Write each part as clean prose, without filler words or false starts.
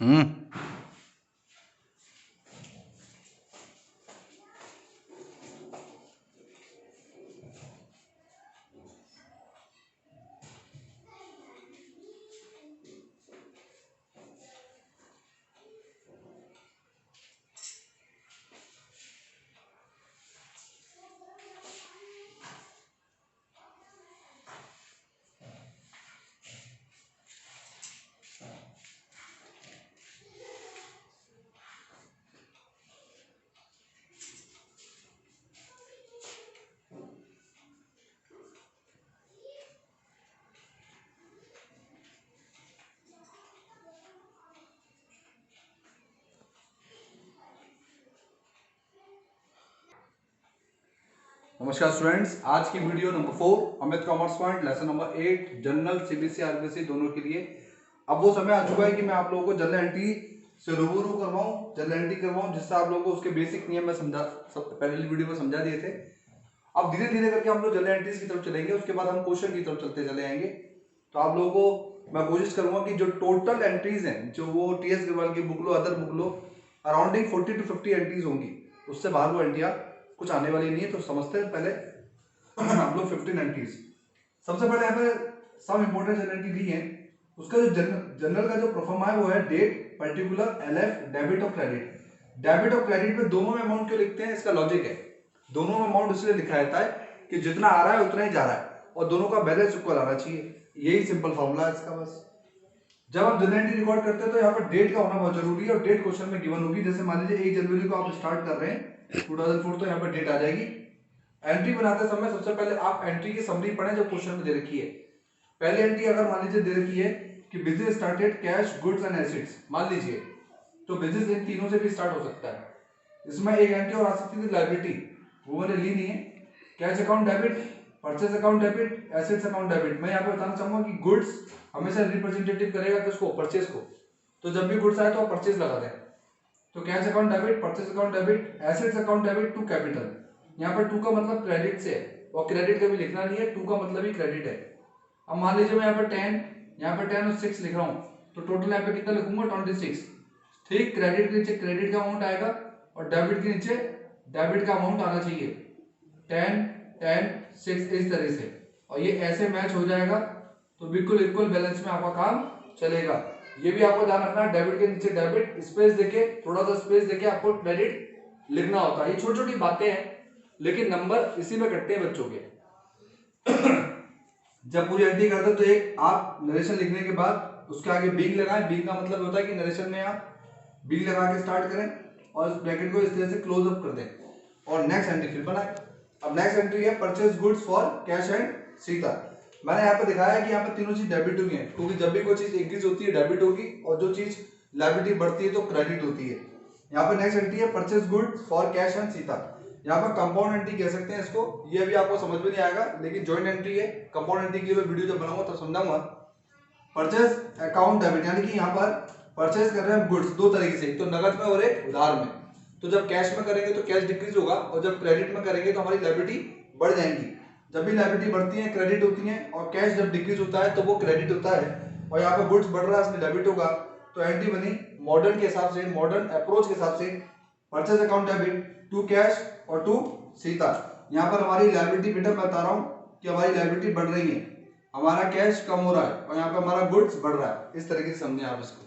हम्म। नमस्कार स्टूडेंट्स, आज की video number 4 Amit commerce point lesson number 8 general CBSE RBSE दोनों के लिए। अब वो समय आ चुका है कि मैं आप लोगों को जनरल एंट्री से रूबरू करवाऊं, जनरल एंट्री करवाऊं, जिससे आप लोगों को उसके बेसिक नियम मैं समझा पहले वीडियो में समझा दिए थे। अब धीरे धीरे करके हम लोग जनरल एंट्रीज की तरफ चलेंगे, उसके बाद हम क्वेश्चन की तरफ चलते चले आएंगे। तो आप लोगों को मैं कोशिश करूंगा कि जो टोटल एंट्रीज हैं, जो वो टीएस अग्रवाल की book low, other book low, अराउंडिंग 40 to 50 entries होंगी, उससे बाहर वो एंट्रियां कुछ आने वाली नहीं है। तो समझते हैं पहले हम लोग 15 एंट्रीज। सबसे पहले यहाँ पे सम इंपोर्टेंट एंट्री दी है। उसका जो जनरल का जो परफॉर्म है वो है डेट, पर्टिकुलर, एलएफ, डेबिट और क्रेडिट। डेबिट और क्रेडिट में दोनों में अमाउंट क्यों लिखते हैं, इसका लॉजिक है। दोनों में अमाउंट इसलिए लिखा रहता है कि जितना आ रहा है उतना ही जा रहा है और दोनों का बैलेंस इक्वल आना चाहिए। यही सिंपल फॉर्मूला है इसका बस। जब आप जनरल एंट्री रिकॉर्ड करते हैं तो यहाँ पर डेट का होना बहुत जरूरी है और डेट क्वेश्चन में गिवन होगी। जैसे मान लीजिए 1 जनवरी को आप स्टार्ट कर रहे हैं 2004, तो यहाँ पर डेट आ जाएगी। एंट्री बनाते समय सबसे पहले आप एंट्री की समरी पढ़ें जो क्वेश्चन में दे रखी है। पहली एंट्री अगर मान लीजिए दे रखी है कि business started cash, goods and assets, मान लीजिए, तो बिजनेस इन तीनों से भी स्टार्ट हो सकता है। इसमें एक एंट्री और आ सकती थी लायबिलिटी, वो मैंने ली नहीं है। Cash account debit, purchase account debit, assets account debit. मैं यहाँ पे बताना चाहूंगा कि गुड्स हमेशा रिप्रेजेंटेटिव करेगा किसको, परचेज को। तो जब भी गुड्स आए तो आप परचेज लगा दें। तो cash account debit, purchase account debit, assets account debit to capital. यहाँ पर टू का मतलब क्रेडिट से है और क्रेडिट कभी लिखना नहीं है, टू का मतलब ही क्रेडिट है। अब मान लीजिए मैं यहाँ पर 10, यहाँ पर 10 और 6 लिख रहा हूँ, तो टोटल यहाँ पे कितना लिखूंगा, 26। ठीक, क्रेडिट के नीचे क्रेडिट का अमाउंट आएगा और डेबिट के नीचे डेबिट का अमाउंट आना चाहिए। 10 10 6 इस तरह से, और ये ऐसे मैच हो जाएगा तो बिल्कुल इक्वल बैलेंस में आपका काम चलेगा। ये भी आपको ध्यान रखना है, डेबिट के नीचे डेबिट, स्पेस देके, थोड़ा सा स्पेस देके आपको क्रेडिट लिखना होता है। ये छोटी छोटी बातें हैं लेकिन नंबर इसी में कटते हैं बच्चों के। जब पूरी एंट्री करते तो एक आप नरेशन लिखने के बाद उसके आगे बिग लगाएं। बिग का मतलब होता है कि नरेशन में आप बिग लगा के स्टार्ट करें और इस ब्रैकेट को इस तरह से क्लोज अप कर दें और नेक्स्ट एंट्री फिर बनाएं। अब नेक्स्ट एंट्री है purchase goods for cash and Sita. मैंने यहाँ पे दिखाया कि यहाँ पे तीनों चीज डेबिट हुई है, क्योंकि जब भी कोई चीज इंक्रीज होती है डेबिट होगी और जो चीज लायबिलिटी बढ़ती है तो क्रेडिट होती है। यहाँ पे नेक्स्ट एंट्री है purchase goods for cash and Sita. यहाँ पर कंपाउंड एंट्री कह सकते हैं इसको। ये भी आपको समझ में नहीं आएगा लेकिन जॉइंट एंट्री है। कंपाउंड एंट्री की वीडियो जब बनाऊंगा तो समझाऊंगा। परचेज अकाउंट डेबिट, यानी कि यहाँ पर परचेज कर रहे हैं गुड्स दो तरीके से, एक तो नगद में और एक उधार में। तो जब कैश में करेंगे तो कैश डिक्रीज होगा और जब क्रेडिट में करेंगे तो हमारी लायबिलिटी बढ़ जाएंगी। जब भी लायबिलिटी बढ़ती है क्रेडिट होती है और कैश जब डिक्रीज होता है तो वो क्रेडिट होता है। और यहाँ पर गुड्स बढ़ रहा है इसमें डेबिट होगा। तो एंट्री बनी मॉडर्न के हिसाब से, मॉडर्न अप्रोच के हिसाब से, purchase account debit to cash और टू सीता। यहाँ पर हमारी लायबिलिटी बेटा मैं बता रहा हूँ कि हमारी लायबिलिटी बढ़ रही है, हमारा कैश कम हो रहा है और यहाँ पे हमारा गुड्स बढ़ रहा है। इस तरीके से समझें आप इसको।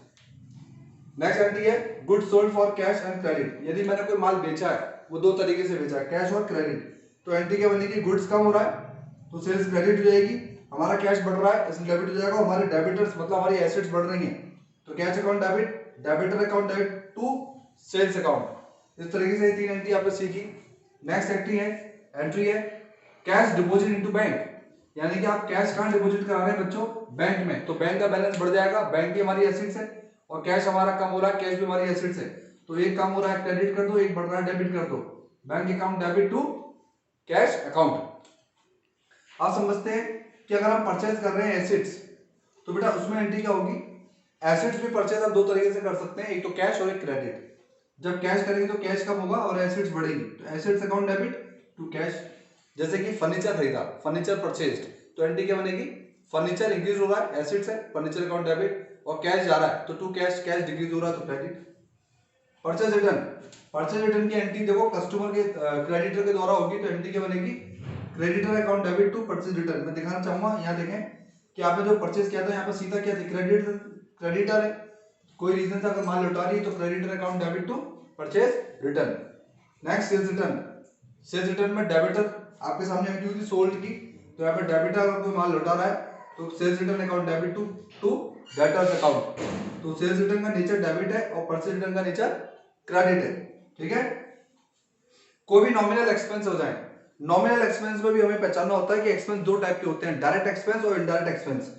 नेक्स्ट एंट्री है goods sold for cash and credit. यदि मैंने कोई माल बेचा है, वो दो तरीके से बेचा है, कैश और क्रेडिट, तो एंट्री क्या बनेगी, गुड्स कम हो रहा है तो सेल्स क्रेडिट हो जाएगी, हमारा कैश बढ़ रहा है इसलिए डेबिट हो जाएगा, हमारे डेबिटर्स मतलब हमारी एसेट्स बढ़ रही हैं तो cash account debit, debtor account debit to sales account. इस तरीके से तीन एंट्री आपने सीखी। नेक्स्ट एंट्री है कैश डिपॉजिट इनटू बैंक, यानी कि आप कैश कहां डिपॉजिट करा रहे हैं बच्चों, बैंक में। तो बैंक का बैलेंस बढ़ जाएगा, बैंक की हमारी एसेट्स है और कैश हमारा कम हो रहा है, कैश भी हमारी एसेट्स है। तो एक कम हो रहा है क्रेडिट कर दो, एक बढ़ रहा है डेबिट कर दो। Bank account debit to cash account. आप समझते हैं कि अगर हम परचेज कर रहे हैं एसेट्स तो बेटा उसमें एंट्री क्या होगी, एसेट्स में परचेज आप दो तरीके से कर सकते हैं, एक तो कैश और एक क्रेडिट। जब कैश करेंगे तो कैश कम होगा और एसेट्स बढ़ेगी, तो assets account debit to cash. जैसे कि फर्नीचर खरीदा, फर्नीचर परचेज्ड, तो एंट्री क्या बनेगी, फर्नीचर इंक्रीज हो रहा है, एसेट्स है, फर्नीचर अकाउंट डेबिट। और कैश जा रहा है तो टू कैश, कैश डिक्रीज हो रहा है तो credit. Purchase return, purchase return की एंट्री देखो कस्टमर के क्रेडिटर के द्वारा होगी तो एंट्री क्या बनेगी, creditor account debit to purchase return. मैं दिखाना चाहूंगा, यहाँ देखें कि आपने जो परचेज किया था यहाँ पर सीधा क्या था, क्रेडिटर है, कोई रीजन से अगर माल लौटा रही है तो creditor account debit to purchase return. Next sales return, sales return में डेबिटर आपके सामने एंट्री हुई थी सोल्ड की, तो यहाँ पे डेबिटर अगर कोई माल लौटा रहा है तो sales return account debit to debtors account. तो सेल्स रिटर्न का नेचर डेबिट है और परचेज रिटर्न का नेचर क्रेडिट है, ठीक है। कोई भी नॉमिनल एक्सपेंस हो जाए, नॉमिनल एक्सपेंस में भी हमें पहचानना होता है कि एक्सपेंस दो टाइप के होते हैं, डायरेक्ट एक्सपेंस और indirect expense.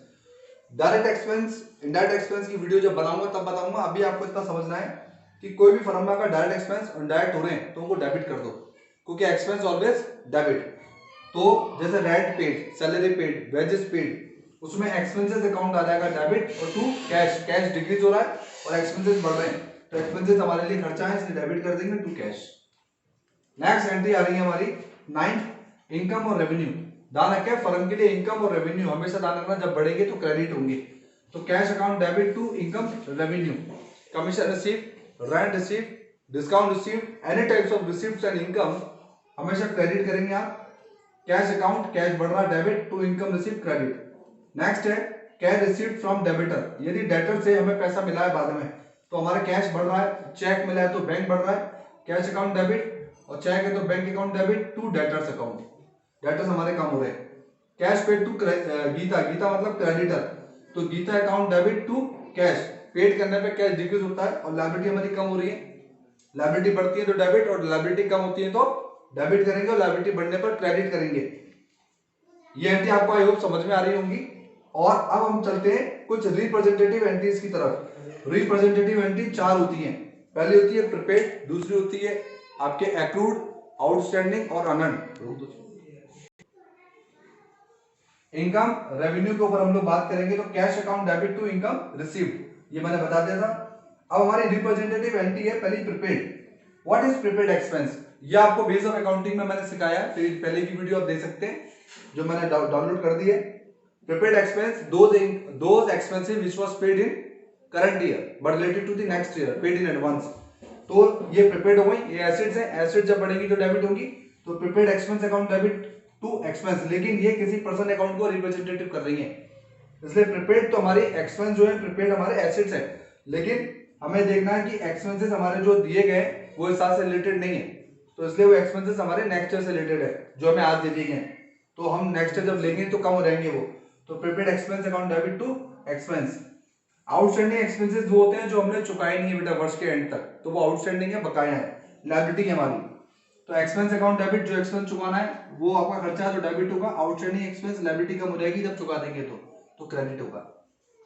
Direct expense, indirect expense की वीडियो जब बनाऊंगा तब बताऊंगा, अभी आपको इतना समझना है कि कोई भी फर्म में अगर डायरेक्ट एक्सपेंस इनडायरेक्ट हो रहे हैं तो उनको डेबिट कर दो, क्योंकि एक्सपेंस ऑलवेज डेबिट। तो जैसे rent paid, salary paid, wages paid, उसमें एक्सपेंसेस अकाउंट आ जाएगा डेबिट, और टू कैश, कैश डिक्रीज हो रहा है और एक्सपेंसेस बढ़ रहे हैं तो एक्सपेंसेस हमारे लिए खर्चा है इसलिए डेबिट कर देंगे टू कैश। नेक्स्ट एंट्री आ रही है हमारी 9th, इनकम और रेवेन्यू। ध्यान रखें फर्म के लिए इनकम और रेवेन्यू हमेशा ध्यान रखना, जब बढ़ेंगे तो क्रेडिट होंगे। तो cash account debit to income revenue, commission receive, rent receive, discount receive, any types of receives and income हमेशा क्रेडिट करेंगे आप। कैश अकाउंट, कैश बढ़ रहा है debit to income receive credit. Next है कैश रिसीव्ड फ्रॉम डेबिटर, यदि debtor से हमें पैसा मिला है बाद में तो हमारा कैश बढ़ रहा है, चेक मिला है तो बैंक बढ़ रहा है, कैश अकाउंट डेबिट, और चेक है तो bank account debit to debtors account, debtors हमारे कम हो रहे हैं। Cash paid to Geeta, Geeta मतलब क्रेडिटर, तो Geeta account debit to cash, paid करने पे कैश डिक्रीज होता है और लायबिलिटी हमारी कम हो रही है, लायबिलिटी बढ़ती है तो डेबिट और लायबिलिटी कम होती है तो डेबिट करेंगे और लायबिलिटी बढ़ने पर क्रेडिट करेंगे। ये एंट्री आपको आई होप समझ में आ रही होंगी। और अब हम चलते हैं कुछ रिप्रेजेंटेटिव एंट्रीज की तरफ। रिप्रेजेंटेटिव एंट्री चार होती हैं, पहली होती है प्रीपेड, दूसरी होती है आपके एक्रूड, आउटस्टैंडिंग और अनअर्न्ड। इनकम रेवेन्यू के ऊपर हम लोग बात करेंगे तो cash account debit to income received, ये मैंने बता दिया था। अब हमारी रिप्रेजेंटेटिव एंट्री है पहली prepaid. What is prepaid expense, ये आपको बेस ऑफ अकाउंटिंग में मैंने सिखाया, पहले की वीडियो आप देख सकते हैं जो मैंने डाउनलोड कर दी है। Prepaid expense, those expenses which was paid in current year but related to the next year, paid in advance। तो ये prepaid हो गई, ये assets है, assets जब बढ़ेंगी तो डेबिट होंगी, तो prepaid expense account debit to expense, लेकिन ये किसी पर्सन अकाउंट को रिप्रेजेंटेटिव कर रही है, इसलिए prepaid तो हमारी expense जो है, prepaid हमारे assets है, लेकिन हमें देखना है कि expenses हमारे जो दिए गए वो इस साल से रिलेटेड नहीं है, तो इसलिए वो expenses हमारे नेक्स्ट ईयर से रिलेटेड है जो हमें आज दे दिए गए, तो हम नेक्स्ट ईयर जब लेंगे तो कम रहेंगे वो, तो prepaid expense account debit to expense. Outstanding expenses वो होते हैं जो हमने चुकाए नहीं है बेटा वर्ष के एंड तक, तो वो आउटस्टैंडिंग है, बकाया है, लायबिलिटी है हमारी। तो एक्सपेंस अकाउंट डेबिट, जो एक्सपेंस चुकाना है वो आपका खर्चा है तो डेबिट होगा, आउटस्टैंडिंग एक्सपेंस लायबिलिटी कम हो जाएगी जब चुका देंगे तो क्रेडिट होगा,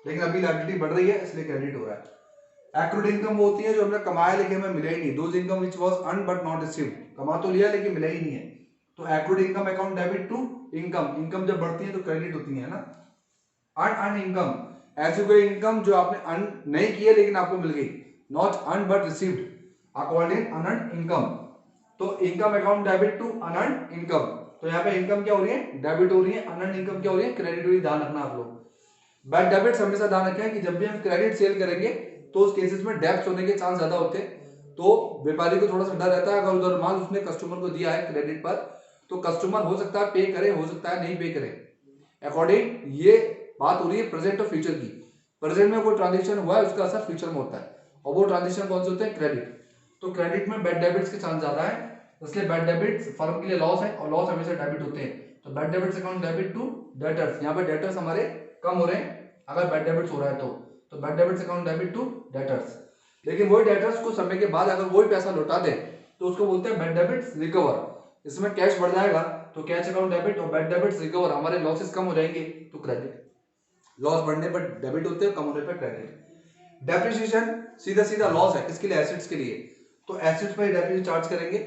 लेकिन अभी लायबिलिटी बढ़ रही है इसलिए क्रेडिट हो रहा है। एक्रूड इनकम वो होती है जो हमने कमाया लेकिन हमें मिला ही नहीं, those income which was earn but not received, कमा तो लिया लेकिन मिला ही नहीं है, तो accrued income account debit to income, income जब बढ़ती है तो क्रेडिट होती है ना। अन इनकम, ऐसी कोई इनकम जो आपने अर्न नहीं की है लेकिन आपको मिल गई, not earn but received according unearned income, तो income account debit to unearned income, तो यहाँ पे इनकम क्या हो रही है, डेबिट हो रही है, अनअर्न्ड इनकम क्या हो रही है, क्रेडिट हो रही है, ध्यान रखना आप लोग। बैड डेबिट्स हमेशा ध्यान रखें कि जब भी हम क्रेडिट सेल करेंगे तो उस केसेस में डेब्ट्स होने के चांस ज्यादा होते हैं, तो व्यापारी को थोड़ा सा डर रहता है, अगर उधर माल उसने कस्टमर को दिया है क्रेडिट पर तो कस्टमर हो सकता है पे करे, हो सकता है नहीं पे करे, अकॉर्डिंग ये बात हो रही है प्रेजेंट और फ्यूचर की। प्रेजेंट में कोई ट्रांजेक्शन हुआ है उसका असर फ्यूचर में होता है, और वो ट्रांजेक्शन कौन से होते हैं, क्रेडिट, तो क्रेडिट में बैड डेबिट्स के चांस ज्यादा है, इसलिए बैड डेबिट्स फर्म के लिए लॉस है और लॉस हमेशा डेबिट होते हैं, तो bad debits account debit to debtors, यहाँ पे डेटर्स हमारे कम हो रहे हैं अगर बैड डेबिट्स हो रहा है तो bad debits account debit to debtors, लेकिन वही डेटर्स को समय के बाद अगर वही पैसा लौटा दे तो उसको बोलते हैं बैड डेबिट्स रिकवर, इसमें कैश बढ़ जाएगा तो कैश अकाउंट डेबिट और बैड डेबिट्स रिकवर, हमारे लॉसेस कम हो जाएंगे तो क्रेडिट, लॉस बढ़ने पर डेबिट होते हैं, कम होने पर क्रेडिट। डेप्रिसिएशन सीधा सीधा लॉस है, किसके लिए, एसेट्स के लिए, तो एसेट्स पर डेप्रिसिएशन चार्ज करेंगे,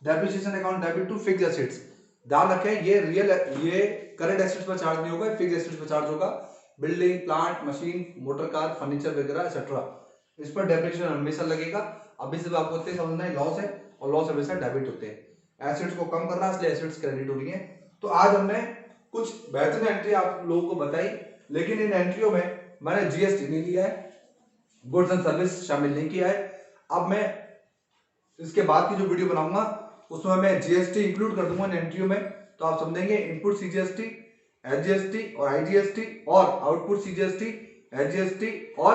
depreciation account debit to fixed assets, ध्यान रखें ये करंट एसेट्स पर चार्ज नहीं होगा, फिक्स्ड एसेट्स पर चार्ज होगा, building, plant, machine, motor car, furniture वगैरह एक्सेट्रा, इस पर डेप्रिसिएशन हमेशा लगेगा। अभी से आपको इतने समझना है लॉस है और लॉस हमेशा डेबिट होते हैं, एसेट्स को कम करना इसलिए एसेट्स क्रेडिट हो रही है। तो आज हमने कुछ बेहतरीन एंट्री आप लोगों को बताई, लेकिन इन एंट्रियों में मैंने जीएसटी नहीं लिया है, गुड्स एंड सर्विस शामिल नहीं किया है। अब मैं इसके बाद की जो वीडियो बनाऊंगा उसमें मैं जीएसटी इंक्लूड कर दूंगा इन एंट्रियों में, तो आप समझेंगे इनपुट सीजीएसटी, एचजीएसटी और आईजीएसटी, और आउटपुट सीजीएसटी, एचजीएसटी और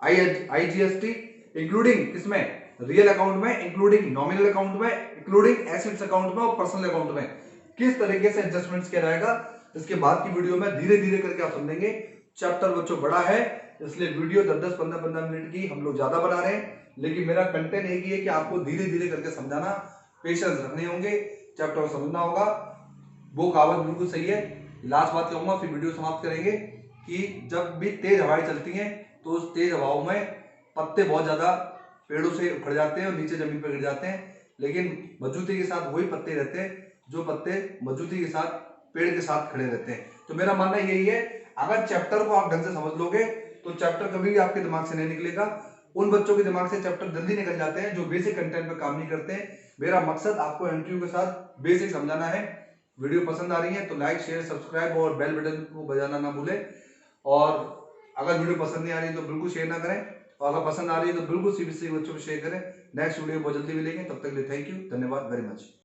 आईजीएसटी, इंक्लूडिंग किसमें, रियल अकाउंट में, इंक्लूडिंग नॉमिनल अकाउंट में, इंक्लूडिंग एसेट्स अकाउंट में और पर्सनल अकाउंट में किस तरीके से एडजस्टमेंट्स किया जाएगा। इसके बाद की वीडियो में धीरे धीरे करके आप समझेंगे। चैप्टर बच्चों बड़ा है, इसलिए वीडियो 10-10, 15-15 मिनट की हम लोग ज्यादा बना रहे हैं, लेकिन मेरा कंटेंट एक ही है कि आपको धीरे धीरे करके समझाना, पेशेंस रखने होंगे, चैप्टर को समझना होगा। वो कहावत बिल्कुल सही है। लास्ट बात कहूंगा फिर वीडियो समाप्त करेंगे कि जब भी तेज हवाएं चलती हैं तो उस तेज हवाओं में पत्ते बहुत ज्यादा पेड़ों से उखड़ जाते हैं और नीचे जमीन पर गिर जाते हैं, लेकिन मजबूती के साथ वही पत्ते रहते हैं जो पत्ते मजबूती के साथ पेड़ के साथ खड़े रहते हैं। तो मेरा मानना यही है, अगर चैप्टर को आप ढंग से समझ लोगे तो चैप्टर कभी भी आपके दिमाग से नहीं निकलेगा। उन बच्चों के दिमाग से चैप्टर जल्दी निकल जाते हैं जो बेसिक कंटेंट पे काम नहीं करते हैं। मेरा मकसद आपको एंट्री के साथ बेसिक समझाना है। वीडियो पसंद आ रही है तो लाइक, शेयर, सब्सक्राइब और बेल बटन को बजाना ना भूलें। और अगर वीडियो पसंद नहीं आ रही तो बिल्कुल शेयर ना करें, और अगर पसंद आ रही है तो बिल्कुल सीबीएसई बच्चों को शेयर करें। नेक्स्ट वीडियो बहुत जल्दी मिलेंगे, तब तक के लिए थैंक यू, धन्यवाद वेरी मच।